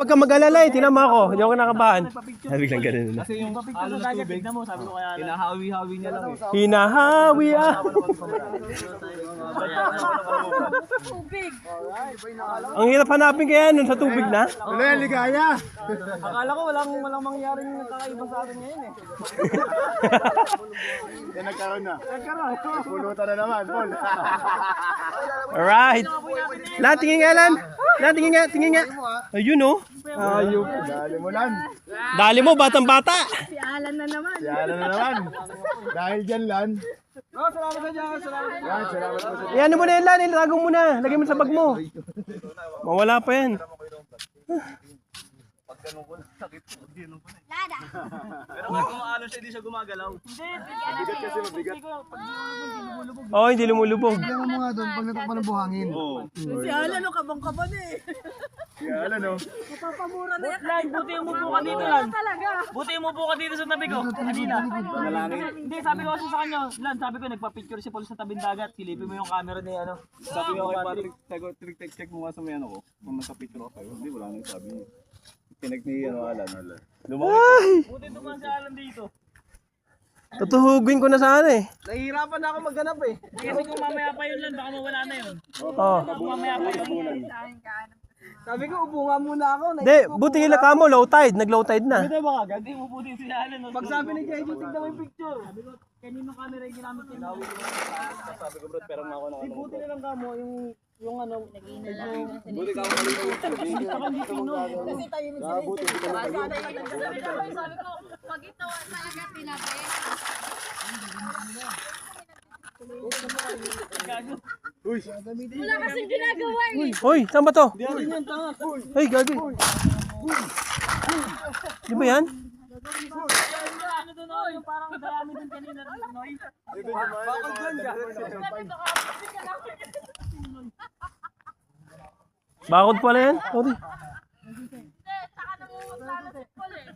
Huwag kang mag-alala eh. Tinan mo ako. Hindi ako nakabahan. Sabi lang ganun na. Kasi yung halo na tubig, mo, sabi ko kaya hinahawi-hawi niya lang eh. Hinahawi ah. Tubig. Ang hirap hanapin kaya nun sa tubig na. Wala yan, ligaya. Akala ko walang mangyaring kakaiba sa atin ngayon eh. Yan nagkaroon na. Pulutan na naman, Paul. Alright. Lan, tingin nga Lan. Lan, tingin nga. Ayun oh. Ayup. Dali mo lan. Dali mo, batang-bata. Si Alan na naman. Yan na naman. Dahil dyan lan. Salamat sa Diyos, salamat. Yan, salamat po sa Yan mo na yan Lan. Ilagay mo na. Lagay mo sa bag mo. Mawala pa yan. Lada. Pero pag kumaalon siya, hindi siya gumagalaw. bigat kasi mabigat. Oh, hindi lumulubog. Tingnan mo nga doon pag natakpan ng buhangin. Si Alan, kabang-kaban eh. Yan, ano? Papamura na yan. Lan, buti umupo ka dito Lan. Talaga. Buti umupo ka dito sa tabi ko. Kanina. Hindi, sabi ko kasi sa kanya, Lan, sabi ko nagpa-picture si Paul sa tabing dagat. Silipin mo yung camera ni ano. Sabi ko kay Patrick, check mo nga sa may ano ko, kung nagka-picture ako kayo. Hindi, wala nang sabi niya. Pinag ni Alan. Ay, Buti dumaan si Alan dito. tutuhugin ko na sana eh. Nahihirapan na ako maghanap eh. Kasi kung mamaya pa yun Lan, baka mawala na yun. Oh. Kung mamaya pa yun. Sabi ko, upo nga muna ako. Hindi, buti nila kamo, low tide. Nag-low tide na. Ito ba agad? Hindi mo po din si Alan. Pag sabi ni Jeju, tignan mo yung picture. Sabi ko, kanino camera yung ginamit niya? Sabi ko, bro, pero ako na ano. Buti na lang kamo yung ano. Buti ka ako malinaw yung sabi. Kasi tayo ni Buti, hindi ka nakayo. Sabi ko, pag ito talaga tinabi. Uy, Wala kasing ginagawa eh. Hoy, saan ba to? Yan yan, tanga. Ay, gagi. Di ba yan? Ano doon oh, yung parang dayami doon kanina. Noy. Bakit doon ka? Bakod pala yan? Sorry. Saka nang lalo sa school eh.